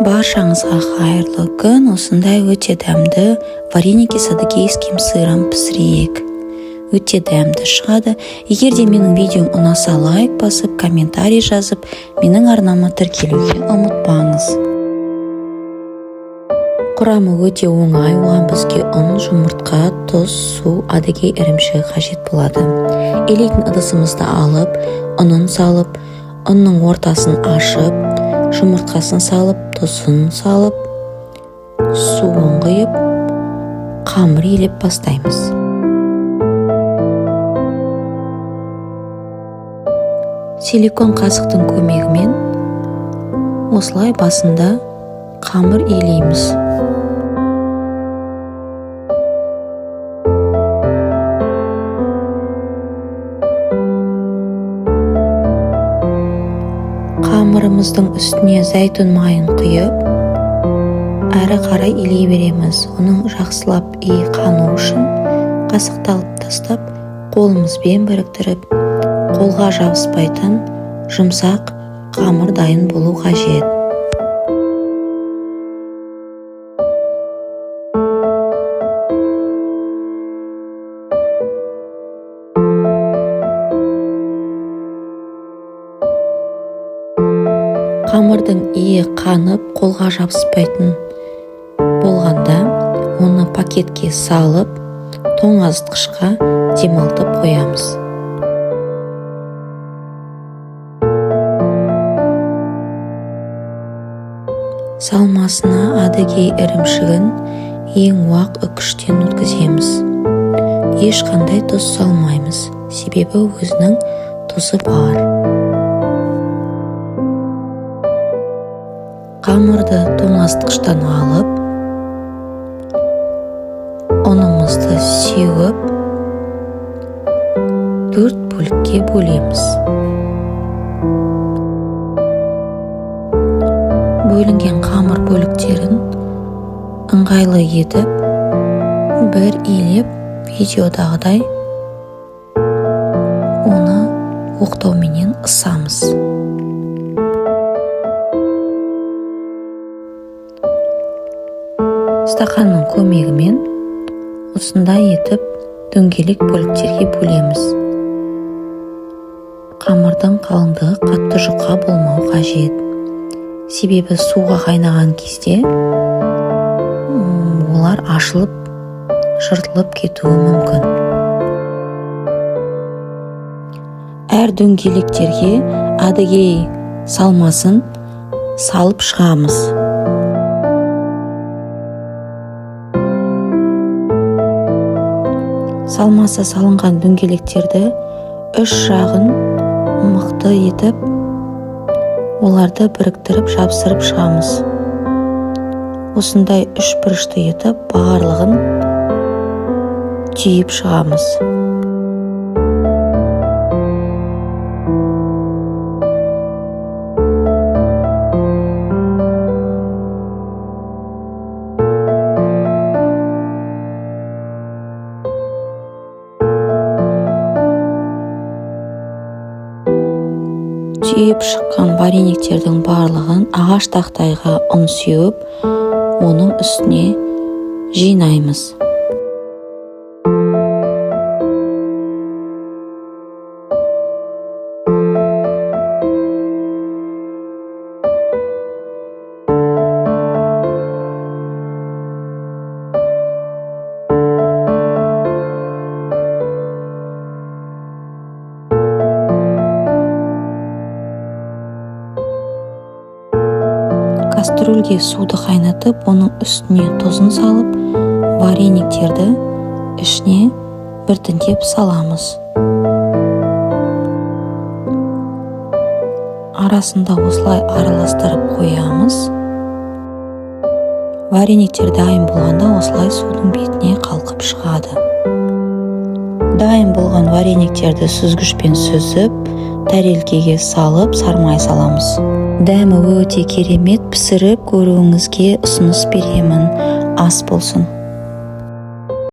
Баршаңызға қайырлы күн. Осындай өте дәмді вареники с адыгейским сыром пісірейік. Өте дәмді шығады. Егер де менің видеом ұнаса, лайк басып, комментарий жазып, менің арнама тіркелуге ұмытпаңыз. Құрамы өте оңай. Оған бізге ұн, жұмыртқа, тұз, су, адыгей ірімшігі қажет болады. Илейтін ыдысымызды алып, ұнын салып, ұнның ортасын ашып, жұмыртқасын салып, тұзын салып, суын құйып, қамыр илеп бастаймыз. Силикон қасықтың көмегімен осылай басында қамыр илейміз. Қамырымыздың үстіне зәйтүн майын құйып, әрі қарай илей береміз. Оның жақсылап қану үшін қасықты алып тастап, қолымызбен біріктіріп, қолға жабыспайтын жұмсақ қамыр дайын болу қажет. Қамырдың қанып, қолға жабыспайтын болғанда, оны пакетке салып, тоңазытқышқа демалтып қоямыз. Салмасына адыгей ірімшігін ең уақ үкіштен өткіземіз. Ешқандай тұз салмаймыз, себебі өзінің тұзы бар. Қамырды тоңазытқыштан алып, ұнымызды сеуіп, 4 бөлікке бөлеміз. Бөлінген қамыр бөліктерін ыңғайлы етіп, бір илеп, видеодағыдай оны оқтауменен ысамыз. Стақанның көмегімен осындай етіп дөңгелек бөліктерге бөлеміз. Қамырдың қалыңдығы қатты жұқа болмау қажет. Себебі суға қайнаған кезде олар ашылып, жыртылып кетуі мүмкін. Әр дөңгелектерге адыгей салмасын салып шығамыз. Салмасы салынған дөңгелектерді 3 жағын мықты етіп, оларды біріктіріп жабыстырып шығамыз. Осындай 3 бұрышты етіп, барлығын түйіп шығамыз. Түйіп шыққан варениктердің барлығын ағаш тақтайға ұн сеуіп, оның үстіне жинаймыз. Кастрюльге суды қайнатып, оның үстіне тұзын салып, варениктерді ішіне біртіндеп саламыз. Арасында осылай араластырып қоямыз. Варениктер дайын болғанда осылай судың бетіне қалқып шығады. Дайын болған варениктерді сүзгішпен сүзіп, тәрелкеге салып, сармай саламыз. Дәмі өте керемет, пісіріп көруіңізге ұсыныс беремін. Ас болсын.